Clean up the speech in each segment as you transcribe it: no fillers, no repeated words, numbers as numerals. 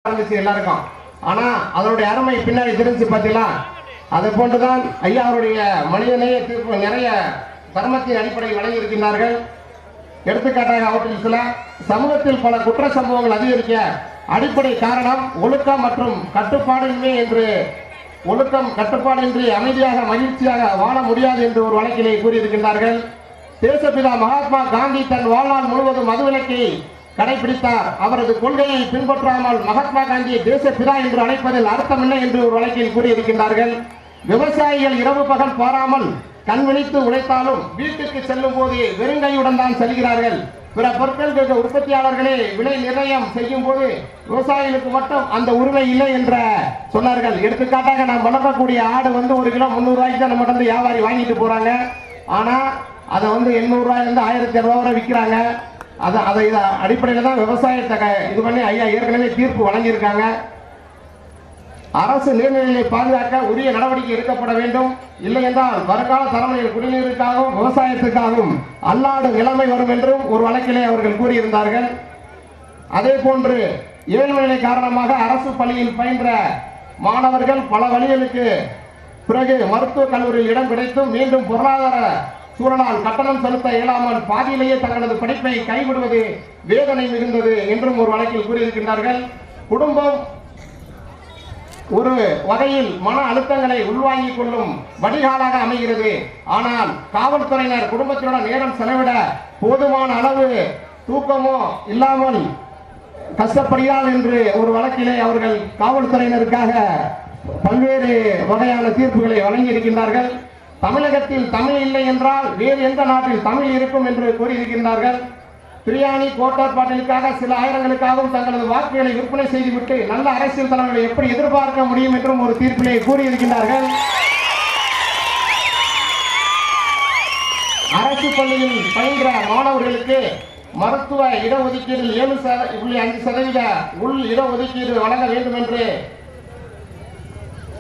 எல்லாருக்கும். ஆனா அதனுடைய அருமை பின்னாடி தெரிஞ்சு பார்த்தீங்களா? அதை போன்றுதான் ஐயா அவருடைய மனிதநேய தீர்ப்பு நிறைய தர்மத்தின் அடிப்படையில் வழங்கி இருக்கின்றார்கள். எடுத்துக்காட்டாக அவற்றில் சில சமூகத்தில் பல குற்ற சம்பவங்கள் அதிகரிக்க அடிப்படை காரணம் ஒழுக்கம் மற்றும் கட்டுப்பாடின்மை என்று. ஒழுக்கம் கட்டுப்பாடின்றி அமைதியாக மகிழ்ச்சியாக வாழ முடியாது என்று ஒரு வழக்கிலே கூறியிருக்கின்றார்கள். தேசப்பிதா மகாத்மா காந்தி தன் வாழ்நாள் முழுவதும் மதுவிலக்கை கடைபிடித்தார். அவரது கொள்கையை பின்பற்றாமல் மகாத்மா காந்தியை தேசப்பிதா என்று அழைப்பதில் அர்த்தமில்லை என்று ஒரு வழக்கில் கூறியிருக்கின்றார்கள். விவசாயிகள் இரவு பகல் பாராமல் கண் விழித்து உழைத்தாலும் வீட்டுக்கு செல்லும் போது வெறுங்கையுடன் தான் செல்கிறார்கள். பிற பொருட்களுக்கு உற்பத்தியாளர்களே விலை நிர்ணயம் செய்யும் போது விவசாயிகளுக்கு மட்டும் அந்த உரிமை இல்லை என்ற சொன்னார்கள். எடுத்துக்காட்டாக நாம் வளர்க்கக்கூடிய ஆடு 1 கிலோ 300 ரூபாய்க்கு தான் நம்ம வியாபாரி வாங்கிட்டு போறாங்க. ஆனா அதை 800 ரூபாயிலிருந்து 1200 வரை விற்கிறாங்க. அதை அடிப்படையில் தான் விவசாயத்தை இது பண்ணி ஐயா ஏற்கனவே தீர்ப்பு வழங்கியிருக்காங்க. அரசு நீர்நிலைகளை பாதுகாக்க உரிய நடவடிக்கை எடுக்கப்பட வேண்டும். இல்லை என்றால் வருங்கால தலைமுறையில் குடிநீருக்காகவும் விவசாயத்துக்காகவும் அல்லாடு நிலைமை வரும் என்றும் ஒரு வழக்கிலே அவர்கள் கூறியிருந்தார்கள். அதே போன்று ஏழ்மை நிலை காரணமாக அரசு பள்ளியில் பயின்ற மாணவர்கள் பல வழிகளுக்கு பிறகு மருத்துவக் கல்லூரியில் இடம் கிடைத்தும் மீண்டும் பொருளாதார சூழலால் கட்டணம் செலுத்த இயலாமல் பாதியிலேயே தங்களது படிப்பை கைவிடுவது வேதனை மிகுந்தது என்றும் ஒரு வழக்கில் கூறியிருக்கின்றார்கள். குடும்பம் ஒரு வகையில் மன அழுத்தங்களை உள்வாங்கிக் கொள்ளும் வடிகாலாக அமைகிறது. ஆனால் காவல்துறையினர் குடும்பத்தினுடன் நேரம் செலவிட போதுமான அளவு தூக்கமோ இல்லாமல் கஷ்டப்படுகிறார் என்று ஒரு வழக்கிலே அவர்கள் காவல்துறையினருக்காக பல்வேறு வகையான தீர்ப்புகளை வழங்கி இருக்கின்றார்கள். தமிழகத்தில் தமிழ் இல்லை என்றால் வேறு எந்த நாட்டில் தமிழ் இருக்கும் என்று கூறியிருக்கின்றார்கள். பிரியாணி கோட்பாடுகளுக்காக சில ஆயிரங்களுக்காகவும் தங்களது வாக்குகளை விற்பனை செய்துவிட்டு நல்ல அரசியல் தலைவர்களை எப்படி எதிர்பார்க்க முடியும் என்றும் ஒரு தீர்ப்பிலே கூறியிருக்கின்றார்கள். அரசு பள்ளியில் பயின்ற மாணவர்களுக்கு மருத்துவ இடஒதுக்கீட்டில் 7.5% உள் இடஒதுக்கீடு வழங்க வேண்டும் என்று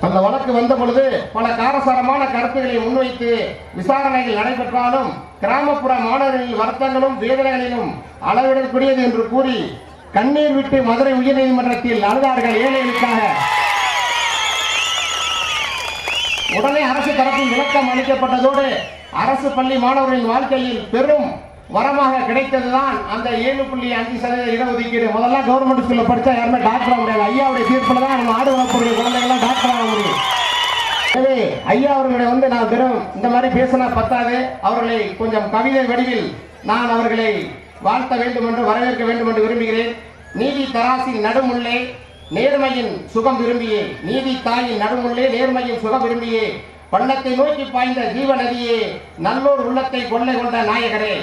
அந்த வழக்கு வந்த பொழுது பல காரசாரமான கருத்துக்களை முன்வைத்து விசாரணைகள் நடைபெற்றாலும் கிராமப்புற மாணவர்களின் வருத்தங்களும் வேதனைகளிலும் அளவிடக்கூடியது என்று கூறி கண்ணீர் விட்டு மதுரை உயர்நீதிமன்றத்தில் அழுதார்கள் ஏழைகளுக்காக. உடனே அரசு தரப்பில் விளக்கம் அளிக்கப்பட்டதோடு அரசு பள்ளி மாணவர்களின் வாழ்க்கையில் பெரும் வரமாக கிடைத்ததுதான் அந்த 7.5% இடஒதுக்கீடு. முதல்ல கவர்மெண்ட் ஸ்கூல்ல படிச்சா யாருமே டாக்டர் ஆக முடியாது. ஐயாவுடைய தீர்ப்புல தான் நம்ம ஆடு வளர்ப்புடைய குழந்தைகள்லாம் டாக்டர் ஆக முடியும். எனவே ஐயா அவர்களை நான் வெறும் இந்த மாதிரி பேசினா பத்தாது, அவர்களை கொஞ்சம் கவிதை வடிவில் நான் அவர்களை வாழ்த்த வேண்டும் என்று வரவேற்க வேண்டும் என்று விரும்புகிறேன். நீதி தராசின் நடுமுள்ளே நேர்மையின் சுகம் விரும்பியே, நீதி தாயின் நடுமுள்ளே நேர்மையின் சுகம் விரும்பியே, பள்ளத்தை நோக்கி பாய்ந்த ஜீவநதியே நல்லோர் உள்ளத்தை கொள்ளை கொண்ட நாயகரே,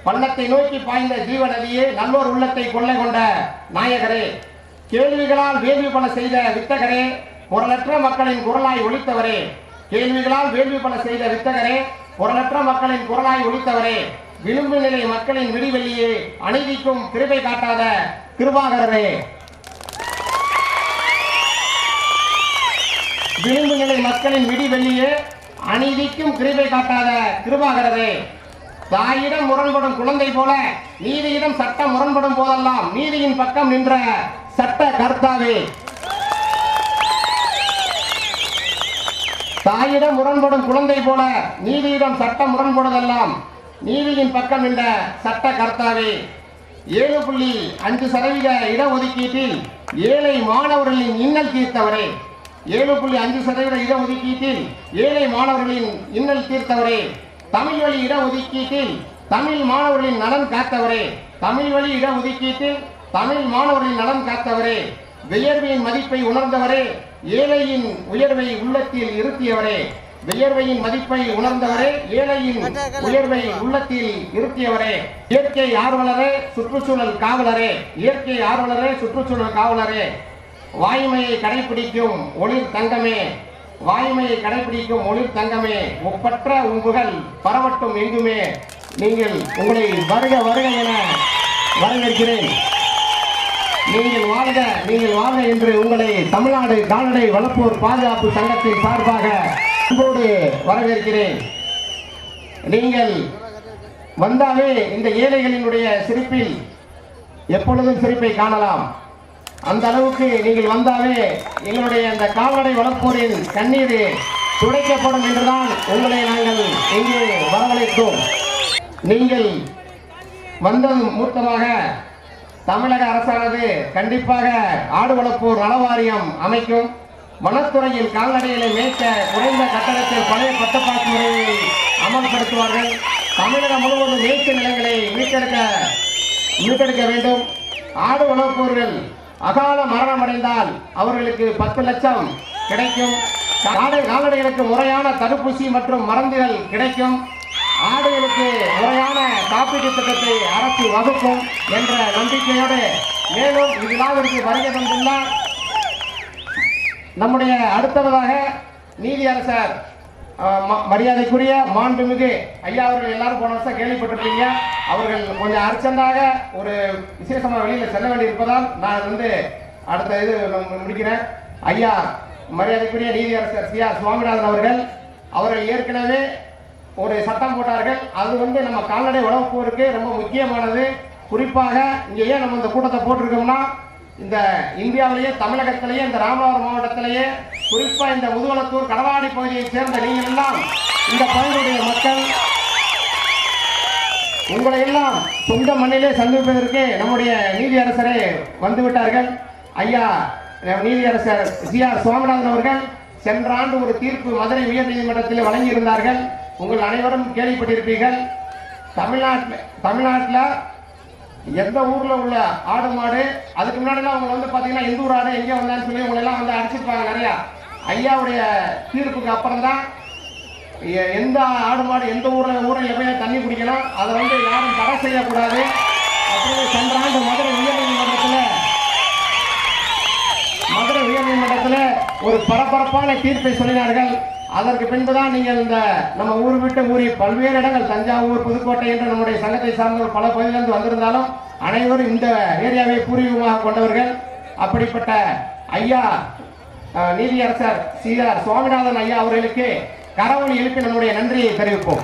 பள்ளத்தை நோக்கி பாய்ந்த ஜீவநதியே நல்லோர் உள்ளத்தை கொள்ளை கொண்ட நாயகரே, கேள்விகளால் வேள்வி பல செய்த வித்தகரே, குரலற்ற மக்களின் குரலாய் ஒலித்தவரே, கேள்விகளால் வேள்வி பல செய்த வித்தகரே, குரலற்ற மக்களின் குரலாய் ஒலித்தவரே, விளிம்பு நிலை மக்களின் விடிவெளியே, அநீதிக்கும் கிருபை காட்டாத கிருபாகரரே, விளிம்பு நிலை மக்களின் விடிவெளியே, அநீதிக்கும் கிருபை காட்டாத கிருபாகரரே, தாயிடம் முரண்படும் குழந்தை போல நீதியிடம் சட்டம் முரண்படும் போதெல்லாம் நீதியின் பக்கம் நின்ற சட்ட கர்த்தாவே, தாயிடம் முரண்படும் குழந்தை போல நீதியிடம் சட்டம் முரண்படுவதெல்லாம் நீதியின் பக்கம் நின்ற சட்ட கர்த்தாவே, 7.5% இடஒதுக்கீட்டில் ஏழை மாணவர்களின் இன்னல் தீர்த்தவரே, 7.5% இடஒதுக்கீட்டில் ஏழை மாணவர்களின் இன்னல் தீர்த்தவரே, தமிழ் வழி இடஒதுக்கீட்டில் தமிழ் மாணவர்களின் நலன் காத்தவரே, தமிழ் வழி இடஒதுக்கீட்டில் தமிழ் மாணவர்களின் நலன் காத்தவரே, வியர்வையின் மதிப்பை உணர்ந்தவரே, ஏழையின் உயர்வை உள்ளத்தில் இருத்தியவரே, வியர்வையின் மதிப்பை உணர்ந்தவரே, ஏழையின் உயர்வை உள்ளத்தில் இருத்தியவரே, இயற்கை ஆர்வலரே சுற்றுச்சூழல் காவலரே, இயற்கை ஆர்வலரே சுற்றுச்சூழல் காவலரே, வாய்மையை கடைபிடிக்கும் ஒளிர் தங்கமே, வாய்மையை கடைபிடிக்கும் ஒளிர் தங்கமே, ஒப்பற்ற உங்குகள் பரவட்டும் எங்குமே, உங்களை வருக வருக என வரவேற்கிறேன். நீங்கள் வாழ்க என்று உங்களை தமிழ்நாடு கால்நடை வளர்ப்போர் பாதுகாப்பு சங்கத்தின் சார்பாக அன்போடு வரவேற்கிறேன். நீங்கள் வந்தாவே இந்த ஏழைகளினுடைய சிரிப்பில் எப்பொழுதும் சிரிப்பை காணலாம். அந்த அளவுக்கு நீங்கள் வந்தாலே எங்களுடைய அந்த கால்நடை வளர்ப்போரின் கண்ணீர் துடைக்கப்படும் என்றுதான் உங்களை நாங்கள் இங்கே வரவழைத்தோம். நீங்கள் வந்தது மூர்த்தமாக தமிழக அரசானது கண்டிப்பாக ஆடு வளர்ப்போர் நலவாரியம் அமைக்கும். வனத்துறையில் கால்நடைகளை மேய்க்க குறைந்த கட்டணத்தில் பழைய கட்டுப்பாட்டு முறையை அமல்படுத்துவார்கள். தமிழகம் முழுவதும் மேய்ச்சல் நிலங்களை மீட்டெடுக்க வேண்டும். ஆடு வளர்ப்போர்கள் அகால மரணம் அடைந்தால் அவர்களுக்கு 10 லட்சம் கிடைக்கும். கால்நடைகளுக்கு முறையான தடுப்பூசி மற்றும் மருந்துகள் கிடைக்கும். ஆடுகளுக்கு முறையான காப்பீட்டு திட்டத்தை அரசு வகுக்கும் என்ற நம்பிக்கையோடு மேலும் இவ்விழாவிற்கு வருகை தந்துள்ள நம்முடைய அடுத்ததாக நீதியரசர் மரியாதைக்குரிய மாண்புமிகு ஐயா அவர்கள் எல்லாரும் போன வருஷம் கேள்விப்பட்டிருப்பீங்க. அவர்கள் கொஞ்சம் அர்ஜென்டாக ஒரு விசேஷமாக வெளியில் செல்ல வேண்டி இருப்பதால் நான் அடுத்த இது முடிக்கிறேன். ஐயா மரியாதைக்குரிய நீதியரசர் சி.ஆர். சுவாமிநாதன் அவர்கள் ஏற்கனவே ஒரு சட்டம் போட்டார்கள். அது நம்ம கால்நடை வளர்ப்போருக்கு ரொம்ப முக்கியமானது. குறிப்பாக இங்கே ஏன் நம்ம இந்த கூட்டத்தை போட்டிருக்கோம்னா, இந்த இந்தியாவிலேயே தமிழகத்திலேயே இந்த ராமநாதபுரம் மாவட்டத்திலேயே குறிப்பாக இந்த முதுகுளத்தூர் கடவாடி பகுதியைச் சேர்ந்த நீங்கள் எல்லாம் இந்த பகுதியுடைய மக்கள் உங்களை எல்லாம் சொந்த மண்ணிலே சந்திப்பதற்கு நம்முடைய நீதியரசரே வந்துவிட்டார்கள். ஐயா நீதியரசர் சி.ஆர். சுவாமிநாதன் அவர்கள் சென்ற ஆண்டு ஒரு தீர்ப்பு மதுரை உயர்நீதிமன்றத்தில் வழங்கியிருந்தார்கள். உங்கள் அனைவரும் கேள்விப்பட்டிருப்பீர்கள். தமிழ்நாட்டில் எந்த ஊர்ல உள்ள ஆடு மாடு அதுக்கு முன்னாடிலாம் அவங்க பார்த்தீங்கன்னா எந்த ஊர் ஆடு எங்கே வந்தான்னு சொல்லி உங்களை எல்லாம் அடிச்சிருப்பாங்க நிறையா. ஐயாவுடைய தீர்ப்புக்கு அப்புறம் தான் எந்த ஆடு மாடு எந்த ஊரில் போய் தண்ணி குடிக்கலாம், அதை யாரும் தடை செய்யக்கூடாது அப்படின்னு சென்ற ஆண்டு மதுரை உயர்நீதிமன்றத்தில் ஒரு பரபரப்பான தீர்ப்பை சொல்லினார்கள். அதற்கு பின்புதான் நீங்கள் இந்த நம்ம ஊர் விட்டு ஊரி பல்வேறு இடங்கள் தஞ்சாவூர், புதுக்கோட்டை என்று நம்முடைய சங்கத்தை சார்ந்தவர் பல பகுதியிலிருந்து வந்திருந்தாலும் அனைவரும் இந்த ஏரியாவை பூர்வீகமாக கொண்டவர்கள். அப்படிப்பட்ட ஐயா நீதியரசர் சி.ஆர். சுவாமிநாதன் ஐயா அவர்களுக்கு கரவொலி எழுப்பி நம்முடைய நன்றியை தெரிவிப்போம்.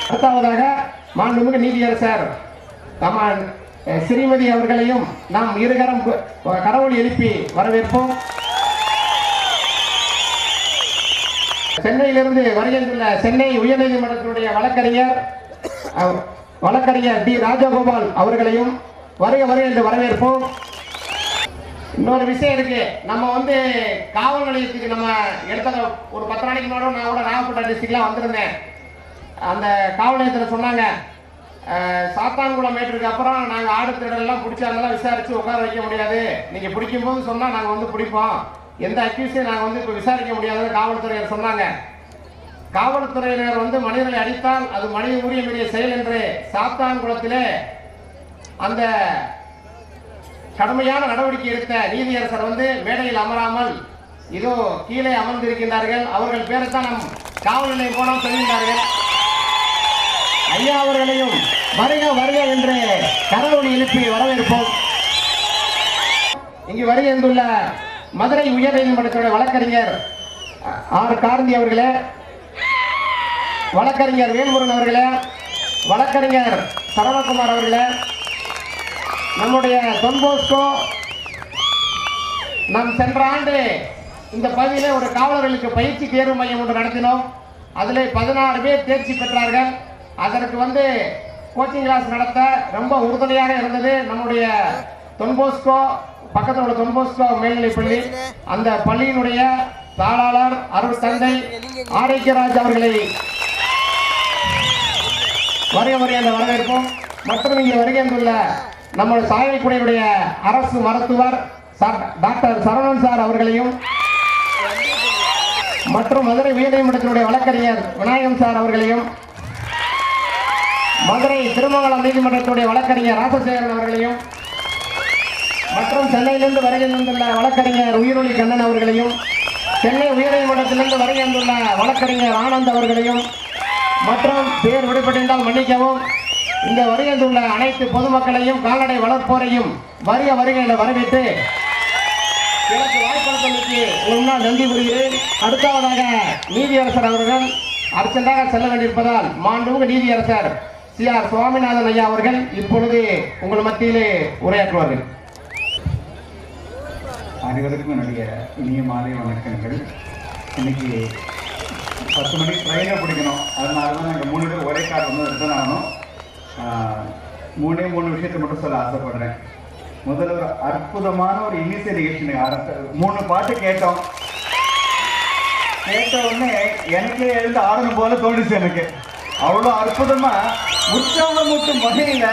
அடுத்ததாக மாண்புமிகு நீதியரசர் ஸ்ரீமதி அவர்களையும் நாம் இருகரம் கரவொலி எழுப்பி வரவேற்போம். சென்னையிலிருந்து வருகின்ற சென்னை உயர்நீதிமன்றத்தினுடைய வழக்கறிஞர் டி. ராஜகோபால் அவர்களையும் வருக என்று வரவேற்போம். இன்னொரு விஷயம் இருக்கு. நம்ம காவல் நிலையத்துக்கு நம்ம எடுத்த ஒரு 10 நாளைக்கு முன்னாடி நான் கூட நாகப்பட்டினம் டிஸ்ட்ரிக்ட்லாம் வந்திருந்தேன். அந்த காவல் நிலையத்தில் சொன்னாங்க, சாத்தான்குளம் மேட்டுக்கு அப்புறம் நாங்கள் ஆடு திருடெல்லாம் பிடிச்சாங்கலாம் விசாரித்து உட்கார வைக்க முடியாது, நீங்கள் பிடிக்கும்போது சொன்னால் நாங்கள் பிடிப்போம், எந்த அக்யூஸையும் நாங்கள் இப்போ விசாரிக்க முடியாதுன்னு காவல்துறையினர் சொன்னாங்க. காவல்துறையினர் மனிதர்களை அடித்தால் அது மனித உரிமை மீறிய செயல் என்று சாத்தான்குளத்திலே அந்த கடுமையான நடவடிக்கை எடுத்த நீதியரசர் மேடையில் அமராமல் இதோ கீழே அமர்ந்திருக்கின்றார்கள். அவர்கள் பேரைத்தான் நம் காவல் நிலையம் போனால் சொல்கின்றார்கள். ஐயா அவர்களையும் வருக என்று கரவொலி எழுப்பி வரவேற்போம். இங்கு வருகின்றுள்ள மதுரை உயர்நீதிமன்றத்துடைய வழக்கறிஞர் ஆர். காந்தி அவர்களே, வழக்கறிஞர் வேல்முருகன் அவர்களே, வழக்கறிஞர் சரவணகுமார் அவர்களே, நம்முடைய தொன்போஸ்கோ நாம் சென்ற ஆண்டு இந்த பகுதியிலே ஒரு காவலர்களுக்கு பயிற்சி தேர்வு மையம் ஒன்று நடத்தினோம். அதில் 16 பேர் தேர்ச்சி பெற்றார்கள். அதற்கு கோச்சிங் கிளாஸ் நடத்த ரொம்ப உறுதுணையாக இருந்தது நம்முடைய தொன்போஸ்கோ, பக்கத்தில் உள்ள தொன்போஸ்கோ மேல்நிலைப்பள்ளி. அந்த பள்ளியினுடைய தாளாளர் அருள் தந்தை ஆரோக்கியராஜ் அவர்களை வருக என்ற வரவேற்போம். மற்றும் இங்கே வருகின்றுள்ள நம்முடைய சாயல்குடியுடைய அரசு மருத்துவர் டாக்டர் சரவணன் சார் அவர்களையும், மற்றும் மதுரை உயர்நீதிமன்றத்தினுடைய வழக்கறிஞர் விநாயகம் சார் அவர்களையும், மதுரை திருமங்கலம் நீதிமன்றத்துடைய வழக்கறிஞர் ராசசேகரன் அவர்களையும், மற்றும் சென்னையிலிருந்து வருகின்ற வழக்கறிஞர் உயிரொலி கண்ணன் அவர்களையும், சென்னை உயர்நீதிமன்றத்திலிருந்து வருகின்ற வழக்கறிஞர் ஆனந்த் அவர்களையும், மற்றும் பேர் விடுபட்டிருந்தால் மன்னிக்கவும், இந்த வருகின்ற அனைத்து பொதுமக்களையும் கால்நடை வளர்ப்போரையும் வருக என வரவேற்று எனக்கு வாய்ப்பளித்தமைக்கு முன்னால் நன்றி கூறுகிறேன். அடுத்தவராக நீதியரசர் அவர்கள் அர்ச்சண்டாக செல்ல வேண்டியிருப்பதால் மாண்புமிகு நீதியரசர் சி.ஆர். சுவாமிநாதன் ஐயா அவர்கள் இப்பொழுது உங்கள் மத்தியிலே உரையாற்றுவார்கள். அனைவருக்கும் என்னுடைய இனிய மாலை வணக்கங்கள். இன்னைக்கு 10 மணிக்கு ட்ரெயினை பிடிக்கணும். அதனால தான் நாங்கள் 3 பேர் ஒரே கார் வந்து ரிட்டர்ன் ஆகணும். 3 விஷயத்தை மட்டும் சொல்ல ஆசைப்படுறேன். முதல்ல ஒரு அற்புதமான ஒரு இன்னிசை நிகழ்ச்சி ஆரம்ப 3 பாட்டு கேட்டோம். கேட்ட உடனே எனக்கே எழுந்து ஆடணும் போல தோணுச்சு. எனக்கு அவ்வளோ அற்புதமா உற்சாகமூட்டும் வகையில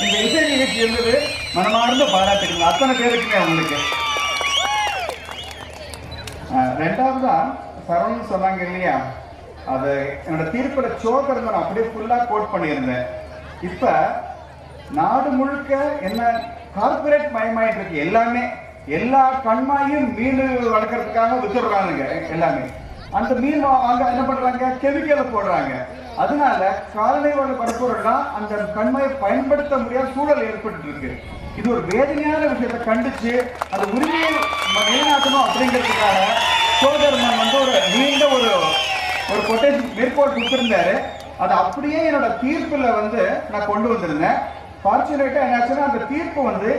இந்த இசை நிகழ்ச்சி இருந்தது. மனமார்ந்த பாராட்டுகள் அத்தனை பேருக்குமே அவங்களுக்கு. ரெண்டாவதா சரவணன் சொன்னாங்க இல்லையா, அது என்னோட தீர்ப்புல சோகர் நான் அப்படியே ஃபுல்லா கோட் பண்ணியிருந்தேன். இப்ப நாடு முழுக்க என்ன கார்பரேட் மயமாயிட்டு இருக்கு. எல்லாமே எல்லா கண்மாயும் மீன் வளர்க்கறதுக்காக வித்துடுறாங்க. எல்லாமே அந்த மீன் அங்க என்ன பண்றாங்க, கெமிக்கலை போடுறாங்க. அதனால கால்நடை வளர்ப்பவர்கள்லாம் அந்த கண்மாயை பயன்படுத்த முடியாத சூழல் ஏற்பட்டு இருக்கு. இது ஒரு வேதனையான விஷயத்தை கண்டிச்சு அந்த உரிமையை நிலைநாட்டணும் அப்படிங்கிறதுக்காக சோதர்மன் வந்து ஒரு நீண்ட ஒரு கொட்டேஷன் மேற்கோள் கொடுத்திருந்தாரு. அதை அப்படியே என்னோட தீர்ப்புல வந்து நான் கொண்டு வந்திருந்தேன். ஃபார்ச்சுனேட்டா என்னாச்சுன்னா அந்த தீர்ப்பு வந்து